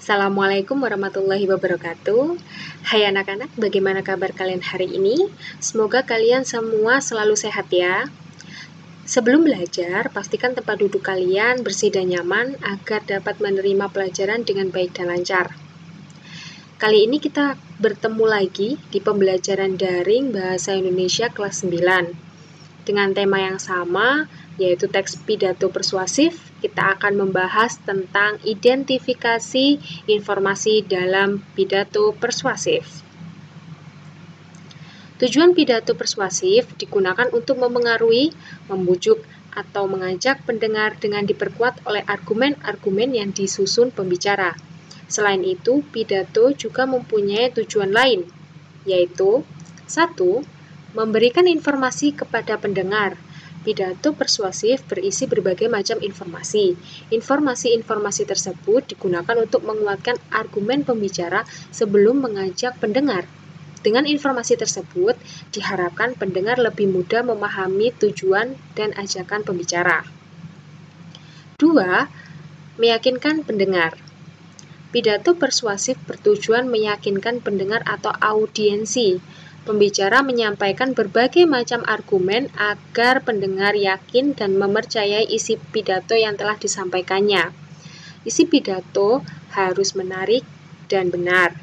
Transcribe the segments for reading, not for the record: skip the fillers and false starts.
Assalamualaikum warahmatullahi wabarakatuh. Hai anak-anak, bagaimana kabar kalian hari ini? Semoga kalian semua selalu sehat ya. Sebelum belajar, pastikan tempat duduk kalian bersih dan nyaman agar dapat menerima pelajaran dengan baik dan lancar. Kali ini kita bertemu lagi di pembelajaran daring Bahasa Indonesia kelas 9. Dengan tema yang sama, yaitu teks pidato persuasif, kita akan membahas tentang identifikasi informasi dalam pidato persuasif. Tujuan pidato persuasif digunakan untuk memengaruhi, membujuk, atau mengajak pendengar dengan diperkuat oleh argumen-argumen yang disusun pembicara. Selain itu, pidato juga mempunyai tujuan lain, yaitu 1. Memberikan informasi kepada pendengar. Pidato persuasif berisi berbagai macam informasi. Informasi-informasi tersebut digunakan untuk menguatkan argumen pembicara sebelum mengajak pendengar. Dengan informasi tersebut, diharapkan pendengar lebih mudah memahami tujuan dan ajakan pembicara. 2. Meyakinkan pendengar. Pidato persuasif bertujuan meyakinkan pendengar atau audiensi. Pembicara menyampaikan berbagai macam argumen agar pendengar yakin dan mempercayai isi pidato yang telah disampaikannya. Isi pidato harus menarik dan benar.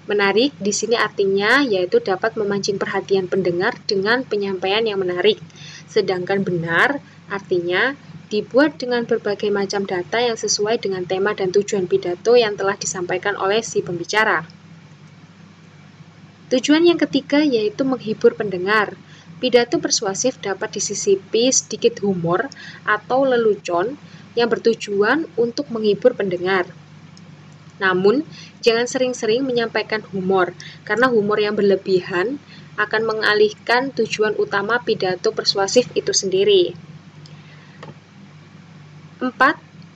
Menarik di sini artinya yaitu dapat memancing perhatian pendengar dengan penyampaian yang menarik. Sedangkan benar artinya dibuat dengan berbagai macam data yang sesuai dengan tema dan tujuan pidato yang telah disampaikan oleh si pembicara. Tujuan yang ketiga yaitu menghibur pendengar. Pidato persuasif dapat disisipi sedikit humor atau lelucon yang bertujuan untuk menghibur pendengar. Namun, jangan sering-sering menyampaikan humor, karena humor yang berlebihan akan mengalihkan tujuan utama pidato persuasif itu sendiri. 4.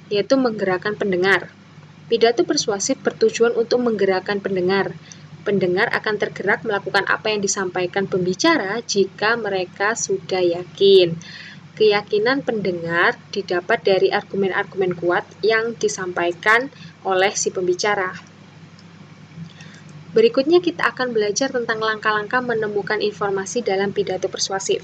Yaitu menggerakkan pendengar. Pidato persuasif bertujuan untuk menggerakkan pendengar. Pendengar akan tergerak melakukan apa yang disampaikan pembicara jika mereka sudah yakin. Keyakinan pendengar didapat dari argumen-argumen kuat yang disampaikan oleh si pembicara. Berikutnya kita akan belajar tentang langkah-langkah menemukan informasi dalam pidato persuasif.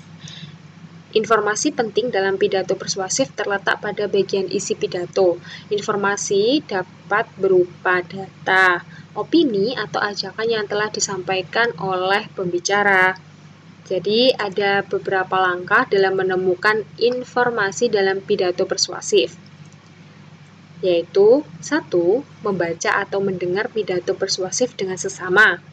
Informasi penting dalam pidato persuasif terletak pada bagian isi pidato. Informasi dapat berupa data, opini, atau ajakan yang telah disampaikan oleh pembicara. Jadi, ada beberapa langkah dalam menemukan informasi dalam pidato persuasif, yaitu 1. Membaca atau mendengar pidato persuasif dengan sesama.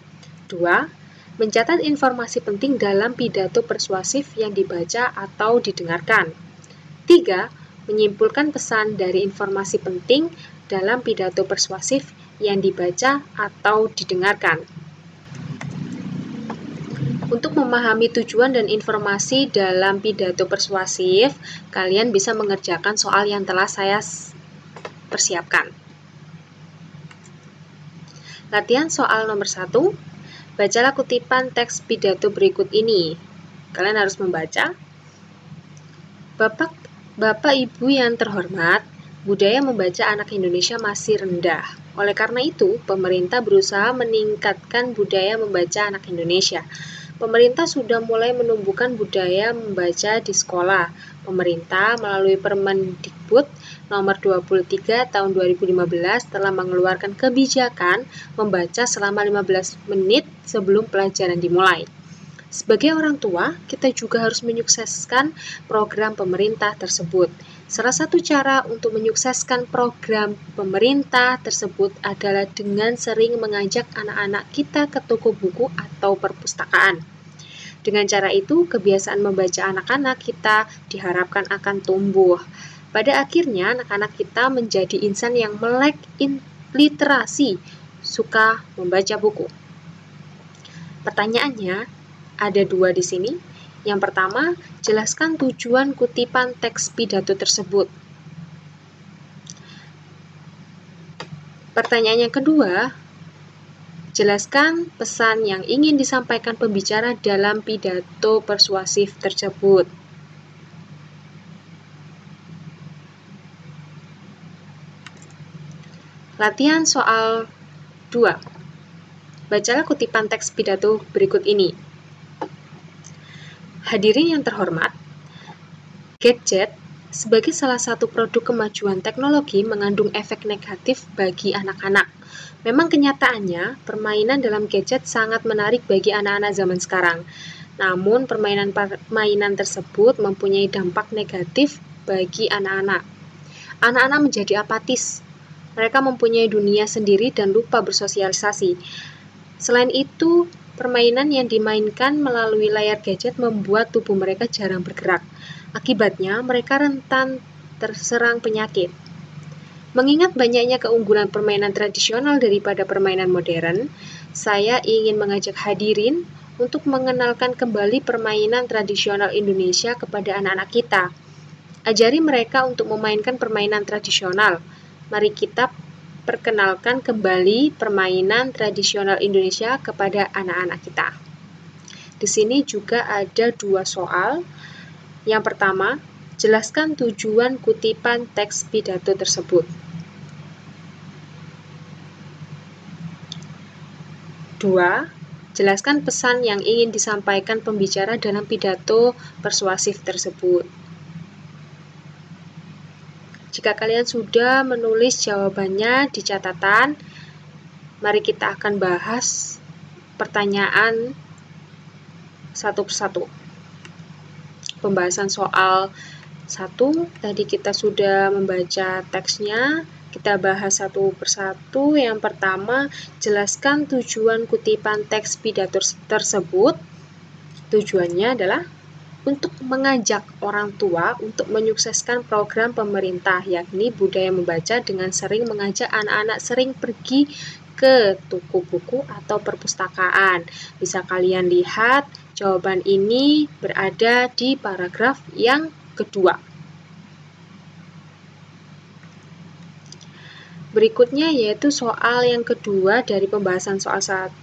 2. Mencatat informasi penting dalam pidato persuasif yang dibaca atau didengarkan. 3. Menyimpulkan pesan dari informasi penting dalam pidato persuasif yang dibaca atau didengarkan. Untuk memahami tujuan dan informasi dalam pidato persuasif, kalian bisa mengerjakan soal yang telah saya persiapkan. Latihan soal nomor 1. Bacalah kutipan teks pidato berikut ini. Kalian harus membaca. Bapak Ibu yang terhormat, budaya membaca anak Indonesia masih rendah. Oleh karena itu, pemerintah berusaha meningkatkan budaya membaca anak Indonesia. Pemerintah sudah mulai menumbuhkan budaya membaca di sekolah. Pemerintah melalui Permendikbud nomor 23 tahun 2015 telah mengeluarkan kebijakan membaca selama 15 menit sebelum pelajaran dimulai. Sebagai orang tua, kita juga harus menyukseskan program pemerintah tersebut. Salah satu cara untuk menyukseskan program pemerintah tersebut adalah dengan sering mengajak anak-anak kita ke toko buku atau perpustakaan. Dengan cara itu, kebiasaan membaca anak-anak kita diharapkan akan tumbuh. Pada akhirnya, anak-anak kita menjadi insan yang melek literasi, suka membaca buku. Pertanyaannya, ada 2 di sini. Yang pertama, jelaskan tujuan kutipan teks pidato tersebut. Pertanyaan yang kedua, jelaskan pesan yang ingin disampaikan pembicara dalam pidato persuasif tersebut. Latihan soal 2. Bacalah kutipan teks pidato berikut ini. Hadirin yang terhormat, gadget sebagai salah satu produk kemajuan teknologi mengandung efek negatif bagi anak-anak. Memang kenyataannya, permainan dalam gadget sangat menarik bagi anak-anak zaman sekarang. Namun, permainan tersebut mempunyai dampak negatif bagi anak-anak. Anak-anak menjadi apatis. Mereka mempunyai dunia sendiri dan lupa bersosialisasi. Selain itu, permainan yang dimainkan melalui layar gadget membuat tubuh mereka jarang bergerak. Akibatnya, mereka rentan terserang penyakit. Mengingat banyaknya keunggulan permainan tradisional daripada permainan modern, saya ingin mengajak hadirin untuk mengenalkan kembali permainan tradisional Indonesia kepada anak-anak kita. Ajari mereka untuk memainkan permainan tradisional. Mari kita perkenalkan kembali permainan tradisional Indonesia kepada anak-anak kita. Di sini juga ada 2 soal. Yang pertama, jelaskan tujuan kutipan teks pidato tersebut. 2. Jelaskan pesan yang ingin disampaikan pembicara dalam pidato persuasif tersebut. Jika kalian sudah menulis jawabannya di catatan, mari kita akan bahas pertanyaan satu persatu. Pembahasan soal 1, tadi kita sudah membaca teksnya, kita bahas satu persatu. Yang pertama, jelaskan tujuan kutipan teks pidato tersebut. Tujuannya adalah untuk mengajak orang tua untuk menyukseskan program pemerintah, yakni budaya membaca dengan sering mengajak anak-anak sering pergi ke toko buku atau perpustakaan. Bisa kalian lihat, jawaban ini berada di paragraf yang kedua. Berikutnya yaitu soal yang kedua dari pembahasan soal 1.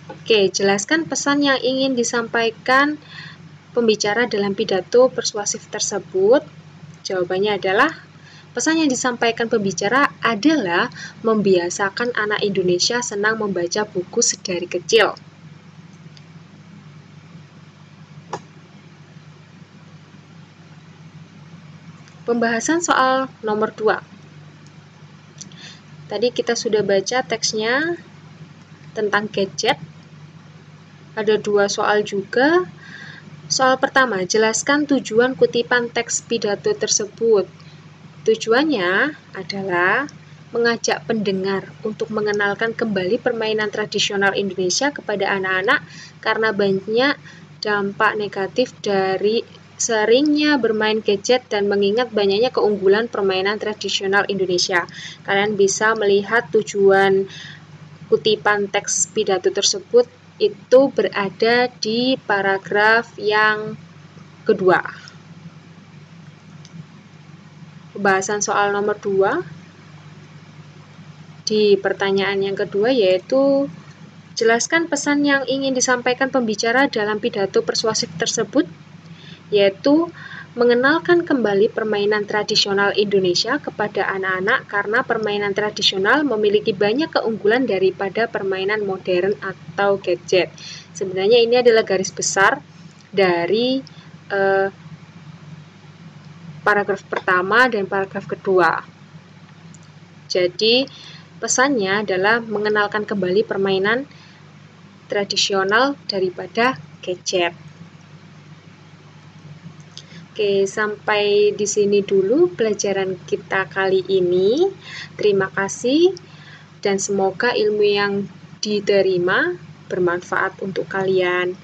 Oke, jelaskan pesan yang ingin disampaikan pembicara dalam pidato persuasif tersebut. Jawabannya adalah, pesan yang disampaikan pembicara adalah membiasakan anak Indonesia senang membaca buku sedari kecil. Pembahasan soal nomor 2. Tadi kita sudah baca teksnya tentang gadget. Ada 2 soal juga. Soal pertama, jelaskan tujuan kutipan teks pidato tersebut. Tujuannya adalah mengajak pendengar untuk mengenalkan kembali permainan tradisional Indonesia kepada anak-anak karena banyak dampak negatif dari seringnya bermain gadget dan mengingat banyaknya keunggulan permainan tradisional Indonesia. Kalian bisa melihat tujuan kutipan teks pidato tersebut itu berada di paragraf yang kedua. Pembahasan soal nomor 2 di pertanyaan yang kedua yaitu jelaskan pesan yang ingin disampaikan pembicara dalam pidato persuasif tersebut, yaitu mengenalkan kembali permainan tradisional Indonesia kepada anak-anak karena permainan tradisional memiliki banyak keunggulan daripada permainan modern atau gadget. Sebenarnya ini adalah garis besar dari paragraf pertama dan paragraf kedua. Jadi, pesannya adalah mengenalkan kembali permainan tradisional daripada gadget. Oke, sampai di sini dulu pelajaran kita kali ini. Terima kasih dan semoga ilmu yang diterima bermanfaat untuk kalian.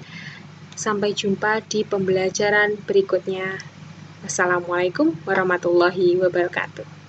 Sampai jumpa di pembelajaran berikutnya. Wassalamualaikum warahmatullahi wabarakatuh.